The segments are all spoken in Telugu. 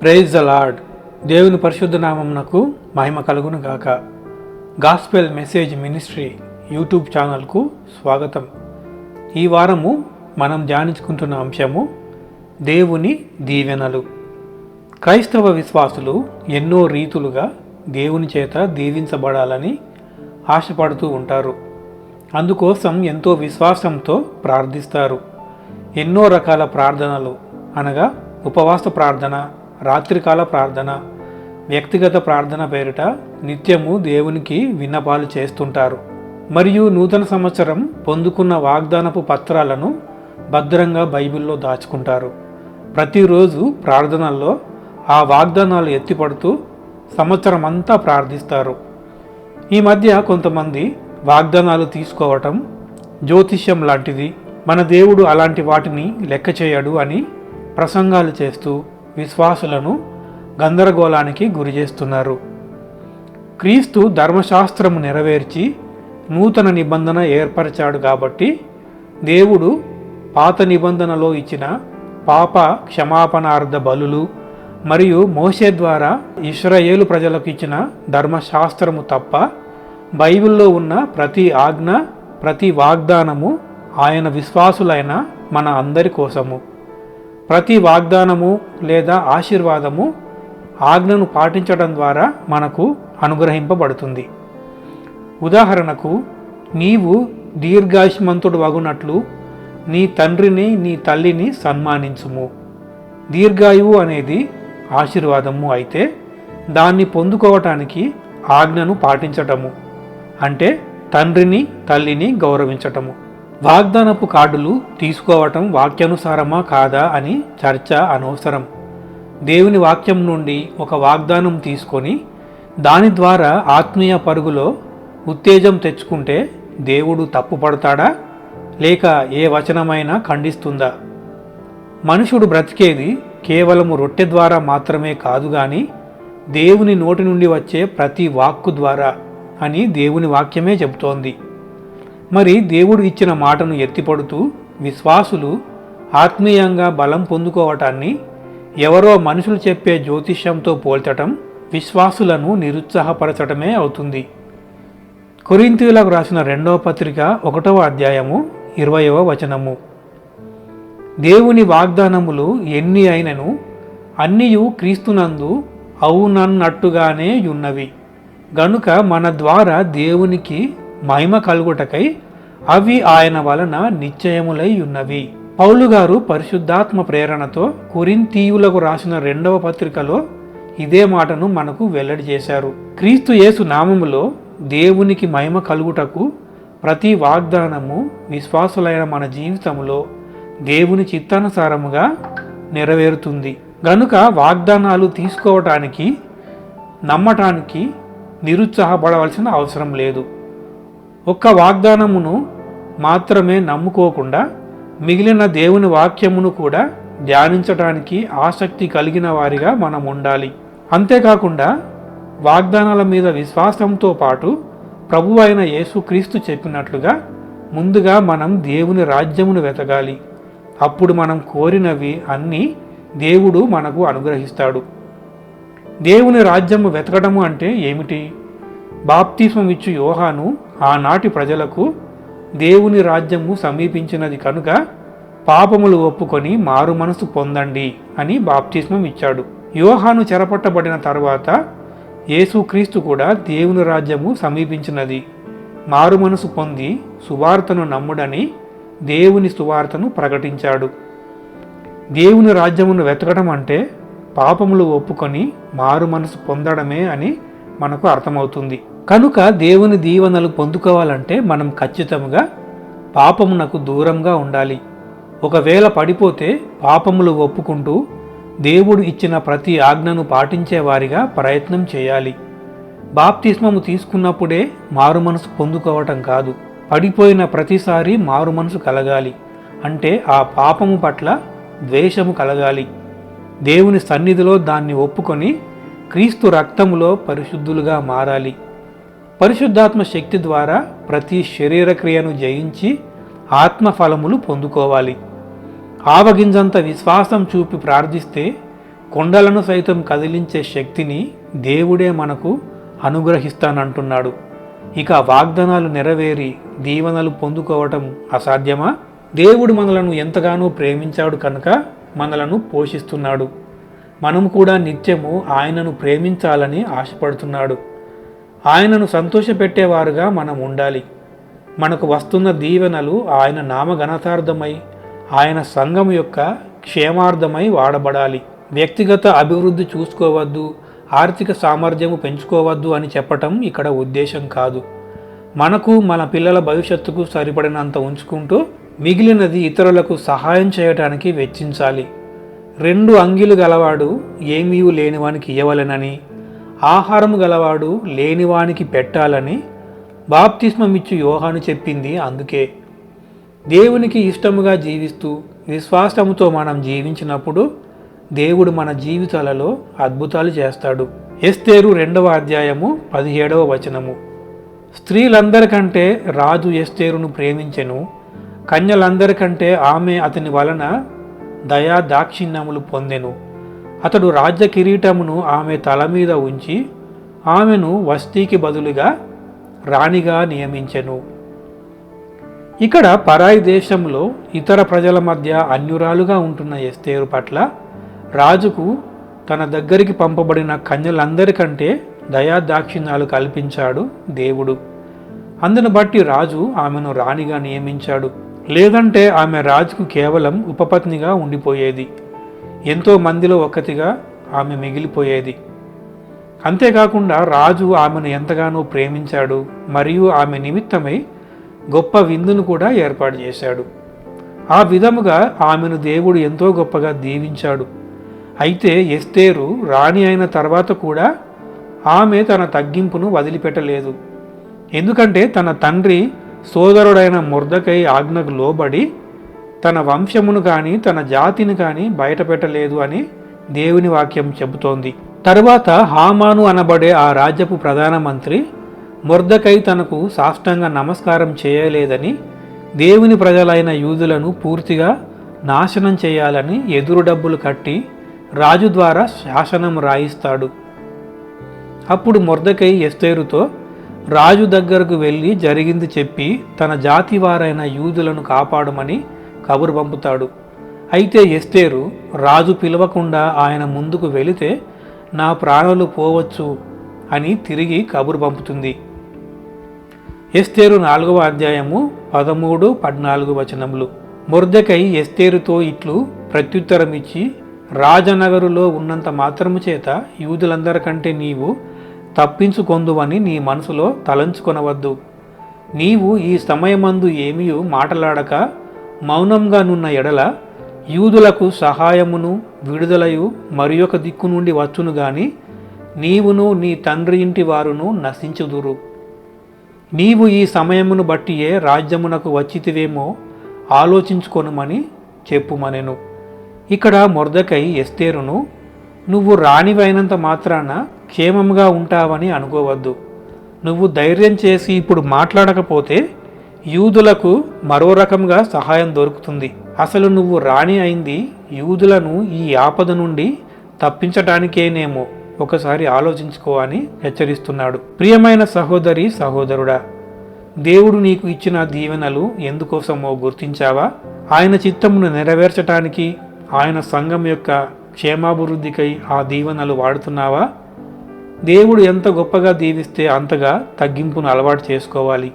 Praise the lord. దేవుని పరిశుద్ధ నామమునకు మహిమ కలుగును గాక. గాస్పెల్ మెసేజ్ మినిస్ట్రీ యూట్యూబ్ ఛానల్కు స్వాగతం. ఈ వారము మనం ధ్యానించుకుంటున్న అంశము దేవుని దీవెనలు. క్రైస్తవ విశ్వాసులు ఎన్నో రీతులుగా దేవుని చేత దీవించబడాలని ఆశపడుతూ ఉంటారు. అందుకోసం ఎంతో విశ్వాసంతో ప్రార్థిస్తారు. ఎన్నో రకాల ప్రార్థనలు అనగా ఉపవాస ప్రార్థన, రాత్రికాల ప్రార్థన, వ్యక్తిగత ప్రార్థన పేరిట నిత్యము దేవునికి విన్నపాలు చేస్తుంటారు. మరియు నూతన సంవత్సరం పొందుకున్న వాగ్దానపు పత్రాలను భద్రంగా బైబిల్లో దాచుకుంటారు. ప్రతిరోజు ప్రార్థనల్లో ఆ వాగ్దానాలు ఎత్తిపడుతూ సంవత్సరం అంతా ప్రార్థిస్తారు. ఈ మధ్య కొంతమంది వాగ్దానాలు తీసుకోవటం జ్యోతిష్యం లాంటిది, మన దేవుడు అలాంటి వాటిని లెక్క చేయడు అని ప్రసంగాలు చేస్తూ విశ్వాసులను గందరగోళానికి గురి చేస్తున్నారు. క్రీస్తు ధర్మశాస్త్రము నెరవేర్చి నూతన నిబంధన ఏర్పరిచాడు కాబట్టి దేవుడు పాత నిబంధనలో ఇచ్చిన పాప క్షమాపణార్థ బలులు మరియు మోషే ద్వారా ఇశ్రాయేలు ప్రజలకు ఇచ్చిన ధర్మశాస్త్రము తప్ప బైబిల్లో ఉన్న ప్రతి ఆజ్ఞ, ప్రతి వాగ్దానము ఆయన విశ్వాసులైన మన అందరి కోసము. ప్రతి వాగ్దానము లేదా ఆశీర్వాదము ఆజ్ఞను పాటించడం ద్వారా మనకు అనుగ్రహింపబడుతుంది. ఉదాహరణకు, నీవు దీర్ఘాయుష్మంతుడు వగునట్లు నీ తండ్రిని నీ తల్లిని సన్మానించుము. దీర్ఘాయువు అనేది ఆశీర్వాదము అయితే దాన్ని పొందుకోవటానికి ఆజ్ఞను పాటించటము అంటే తండ్రిని తల్లిని గౌరవించటము. వాగ్దానపు కార్డులు తీసుకోవటం వాక్యానుసారమా కాదా అని చర్చ అనవసరం. దేవుని వాక్యం నుండి ఒక వాగ్దానం తీసుకొని దాని ద్వారా ఆత్మీయ పరుగులో ఉత్తేజం తెచ్చుకుంటే దేవుడు తప్పుపడతాడా లేక ఏ వచనమైనా ఖండిస్తుందా? మనుషుడు బ్రతికేది కేవలము రొట్టె ద్వారా మాత్రమే కాదు గాని దేవుని నోటి నుండి వచ్చే ప్రతి వాక్కు ద్వారా అని దేవుని వాక్యమే చెబుతోంది. మరి దేవుడు ఇచ్చిన మాటను ఎత్తిపడుతూ విశ్వాసులు ఆత్మీయంగా బలం పొందుకోవటాన్ని ఎవరో మనుషులు చెప్పే జ్యోతిష్యంతో పోల్చటం విశ్వాసులను నిరుత్సాహపరచటమే అవుతుంది. కొరింథీయులకు రాసిన 2వ పత్రిక 1వ అధ్యాయము 20వ వచనము, దేవుని వాగ్దానములు ఎన్ని అయినను అన్నియు క్రీస్తునందు అవునన్నట్టుగానే యున్నవి గనుక మన ద్వారా దేవునికి మహిమ కలుగుటకై అవి ఆయన వలన నిశ్చయములై ఉన్నవి. పౌలు గారు పరిశుద్ధాత్మ ప్రేరణతో కొరింథీయులకు రాసిన 2వ పత్రికలో ఇదే మాటను మనకు వెల్లడి చేశారు. క్రీస్తు యేసు నామములో దేవునికి మహిమ కలుగుటకు ప్రతి వాగ్దానము విశ్వాసులైన మన జీవితంలో దేవుని చిత్తానుసారముగా నెరవేరుతుంది. గనుక వాగ్దానాలు తీసుకోవటానికి, నమ్మటానికి నిరుత్సాహపడవలసిన అవసరం లేదు. ఒక్క వాగ్దానమును మాత్రమే నమ్ముకోకుండా మిగిలిన దేవుని వాక్యమును కూడా ధ్యానించడానికి ఆసక్తి కలిగిన వారిగా మనం ఉండాలి. అంతేకాకుండా వాగ్దానాల మీద విశ్వాసంతో పాటు ప్రభువు అయిన యేసుక్రీస్తు చెప్పినట్లుగా ముందుగా మనం దేవుని రాజ్యమును వెతకాలి. అప్పుడు మనం కోరినవి అన్నీ దేవుడు మనకు అనుగ్రహిస్తాడు. దేవుని రాజ్యము వెతకడము అంటే ఏమిటి? బాప్తిస్మం ఇచ్చు యోహాను ఆనాటి ప్రజలకు దేవుని రాజ్యము సమీపించినది కనుక పాపములు ఒప్పుకొని మారు మనసు పొందండి అని బాప్తిస్మం ఇచ్చాడు. యోహాను చెరపట్టబడిన తరువాత యేసుక్రీస్తు కూడా దేవుని రాజ్యము సమీపించినది, మారు మనసు పొంది సువార్తను నమ్ముడని దేవుని సువార్తను ప్రకటించాడు. దేవుని రాజ్యమును వెతకడం అంటే పాపములు ఒప్పుకొని మారు మనసు పొందడమే అని మనకు అర్థమవుతుంది. కనుక దేవుని దీవెనలు పొందుకోవాలంటే మనం ఖచ్చితంగా పాపమునకు దూరంగా ఉండాలి. ఒకవేళ పడిపోతే పాపములు ఒప్పుకుంటూ దేవుడు ఇచ్చిన ప్రతి ఆజ్ఞను పాటించేవారిగా ప్రయత్నం చేయాలి. బాప్తిస్మము తీసుకున్నప్పుడే మారు మనసు పొందుకోవటం కాదు, పడిపోయిన ప్రతిసారి మారు మనసు కలగాలి. అంటే ఆ పాపము పట్ల ద్వేషము కలగాలి. దేవుని సన్నిధిలో దాన్ని ఒప్పుకొని క్రీస్తు రక్తములో పరిశుద్ధులుగా మారాలి. పరిశుద్ధాత్మ శక్తి ద్వారా ప్రతి శరీరక్రియను జయించి ఆత్మఫలములు పొందుకోవాలి. ఆవగింజంత విశ్వాసం చూపి ప్రార్థిస్తే కొండలను సైతం కదిలించే శక్తిని దేవుడే మనకు అనుగ్రహిస్తానంటున్నాడు. ఇక వాగ్దానాలు నెరవేరి దీవెనలు పొందుకోవటం అసాధ్యమా? దేవుడు మనలను ఎంతగానో ప్రేమించాడు కనుక మనలను పోషిస్తున్నాడు. మనము కూడా నిత్యము ఆయనను ప్రేమించాలని ఆశపడుతున్నాడు. ఆయనను సంతోషపెట్టేవారుగా మనం ఉండాలి. మనకు వస్తున్న దీవెనలు ఆయన నామఘనతార్థమై ఆయన సంఘం యొక్క క్షేమార్థమై వాడబడాలి. వ్యక్తిగత అభివృద్ధి చూసుకోవద్దు, ఆర్థిక సామర్థ్యము పెంచుకోవద్దు అని చెప్పటం ఇక్కడ ఉద్దేశం కాదు. మనకు మన పిల్లల భవిష్యత్తుకు సరిపడినంత ఉంచుకుంటూ మిగిలినది ఇతరులకు సహాయం చేయటానికి వెచ్చించాలి. 2 అంగీలు గలవాడు ఏమీ లేనివానికి ఇయ్యవలెనని, ఆహారము గలవాడు లేనివానికి పెట్టాలని బాప్తిస్మమిచ్చు యోహాను చెప్పింది అందుకే. దేవునికి ఇష్టముగా జీవిస్తూ విశ్వాసముతో మనం జీవించినప్పుడు దేవుడు మన జీవితాలలో అద్భుతాలు చేస్తాడు. ఎస్తేరు 2వ అధ్యాయము 17వ వచనము. స్త్రీలందరికంటే రాజు ఎస్తేరును ప్రేమించెను, కన్యలందరికంటే ఆమె అతని వలన దయా దాక్షిణ్యములు పొందెను. అతడు రాజ్య కిరీటమును ఆమె తల మీద ఉంచి ఆమెను వస్తీకి బదులుగా రాణిగా నియమించెను. ఇక్కడ పరాయి దేశంలో ఇతర ప్రజల మధ్య అన్యురాలుగా ఉంటున్న ఎస్తేరు పట్ల రాజుకు తన దగ్గరికి పంపబడిన కన్యలందరికంటే దయాదాక్షిణ్యాలు కల్పించాడు దేవుడు. అందును బట్టి రాజు ఆమెను రాణిగా నియమించాడు. లేదంటే ఆమె రాజుకు కేవలం ఉపపత్నిగా ఉండిపోయేది. ఎంతో మందిలో ఒకటిగా ఆమె మిగిలిపోయేది. అంతేకాకుండా రాజు ఆమెను ఎంతగానో ప్రేమించాడు మరియు ఆమె నిమిత్తమై గొప్ప విందును కూడా ఏర్పాటు చేశాడు. ఆ విధముగా ఆమెను దేవుడు ఎంతో గొప్పగా దీవించాడు. అయితే ఎస్తేరు రాణి అయిన తర్వాత కూడా ఆమె తన తగ్గింపును వదిలిపెట్టలేదు. ఎందుకంటే తన తండ్రి సోదరుడైన మొర్దెకై ఆజ్ఞకు లోబడి తన వంశమును కానీ తన జాతిని కానీ బయటపెట్టలేదు అని దేవుని వాక్యం చెబుతోంది. తరువాత హామాను అనబడే ఆ రాజ్యపు ప్రధానమంత్రి మొర్దెకై తనకు సాష్టాంగ నమస్కారం చేయలేదని దేవుని ప్రజలైన యూదులను పూర్తిగా నాశనం చేయాలని ఎదురు డబ్బులు కట్టి రాజు ద్వారా శాసనం రాయిస్తాడు. అప్పుడు మొర్దెకై ఎస్తేరుతో రాజు దగ్గరకు వెళ్ళి జరిగింది చెప్పి తన జాతి వారైన యూదులను కాపాడమని కబురు పంపుతాడు. అయితే ఎస్తేరు రాజు పిలవకుండా ఆయన ముందుకు వెళితే నా ప్రాణాలు పోవచ్చు అని తిరిగి కబురు పంపుతుంది. ఎస్తేరు 4వ అధ్యాయము 13, 14 వచనములు. మొర్దెకై ఎస్తేరుతో ఇట్లు ప్రత్యుత్తరమిచ్చి, రాజనగరులో ఉన్నంత మాత్రము చేత యూదులందరికంటే నీవు తప్పించుకొందువని నీ మనసులో తలంచుకొనవద్దు. నీవు ఈ సమయమందు ఏమీ మాటలాడక మౌనంగా నున్న ఎడల యూదులకు సహాయమును విడుదలయు మరి ఒక దిక్కు నుండి వచ్చును గాని నీవును నీ తండ్రి ఇంటి వారును నశించుదురు. నీవు ఈ సమయమును బట్టియే రాజ్యమునకు వచ్చితివేమో ఆలోచించుకొనుమని చెప్పుమనెను. ఇక్కడ మొర్దెకై ఎస్తేరును నువ్వు రాణివైనంత మాత్రాన క్షేమముగా ఉంటావని అనుకోవద్దు. నువ్వు ధైర్యం చేసి ఇప్పుడు మాట్లాడకపోతే యూదులకు మరో రకంగా సహాయం దొరుకుతుంది. అసలు నువ్వు రాణి అయింది యూదులను ఈ ఆపద నుండి తప్పించటానికేనేమో, ఒకసారి ఆలోచించుకో అని హెచ్చరిస్తున్నాడు. ప్రియమైన సహోదరి సహోదరుడా, దేవుడు నీకు ఇచ్చిన దీవెనలు ఎందుకోసమో గుర్తించావా? ఆయన చిత్తమును నెరవేర్చటానికి, ఆయన సంఘం యొక్క క్షేమాభివృద్ధికై ఆ దీవెనలు వాడుతున్నావా? దేవుడు ఎంత గొప్పగా దీవిస్తే అంతగా తగ్గింపును అలవాటు చేసుకోవాలి.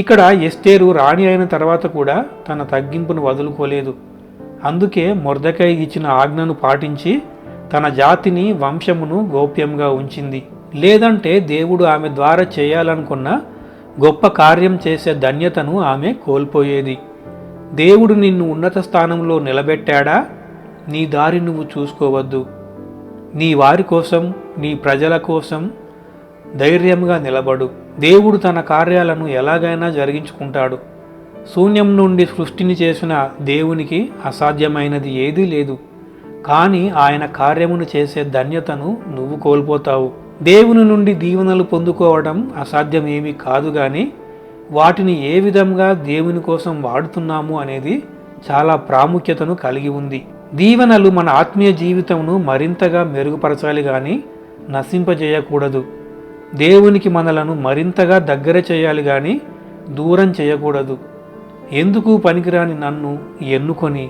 ఇక్కడ ఎస్తేరు రాణి అయిన తర్వాత కూడా తన తగ్గింపును వదులుకోలేదు. అందుకే మొర్దెకై ఇచ్చిన ఆజ్ఞను పాటించి తన జాతిని వంశమును గోప్యంగా ఉంచింది. లేదంటే దేవుడు ఆమె ద్వారా చేయాలనుకున్న గొప్ప కార్యం చేసే ధన్యతను ఆమె కోల్పోయేది. దేవుడు నిన్ను ఉన్నత స్థానంలో నిలబెట్టాడా? నీ దారి నువ్వు చూసుకోవద్దు. నీ వారి కోసం, నీ ప్రజల కోసం ధైర్యంగా నిలబడు. దేవుడు తన కార్యాలను ఎలాగైనా జరిగించుకుంటాడు. శూన్యం నుండి సృష్టిని చేసిన దేవునికి అసాధ్యమైనది ఏదీ లేదు. కానీ ఆయన కార్యమును చేసే ధన్యతను నువ్వు కోల్పోతావు. దేవుని నుండి దీవెనలు పొందుకోవడం అసాధ్యమేమీ కాదు, కానీ వాటిని ఏ విధంగా దేవుని కోసం వాడుతున్నాము అనేది చాలా ప్రాముఖ్యతను కలిగి ఉంది. దీవెనలు మన ఆత్మీయ జీవితంను మరింతగా మెరుగుపరచాలి కానీ నశింపజేయకూడదు. దేవునికి మనలను మరింతగా దగ్గర చేయాలి కానీ దూరం చేయకూడదు. ఎందుకు పనికిరాని నన్ను ఎన్నుకొని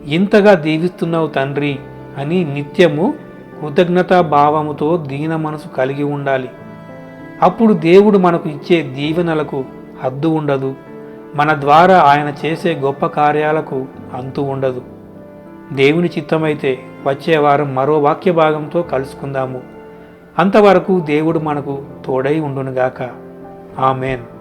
ఇంతగా దీవిస్తున్నావు తండ్రి అని నిత్యము కృతజ్ఞతా భావముతో దీన మనసు కలిగి ఉండాలి. అప్పుడు దేవుడు మనకు ఇచ్చే దీవెనలకు హద్దు ఉండదు. మన ద్వారా ఆయన చేసే గొప్ప కార్యాలకు అంతు ఉండదు. దేవుని చిత్తమైతే వచ్చే వారం మరో వాక్య భాగంతో కలుసుకుందాము. అంతవరకు దేవుడు మనకు తోడై ఉండునుగాక. ఆమెన్.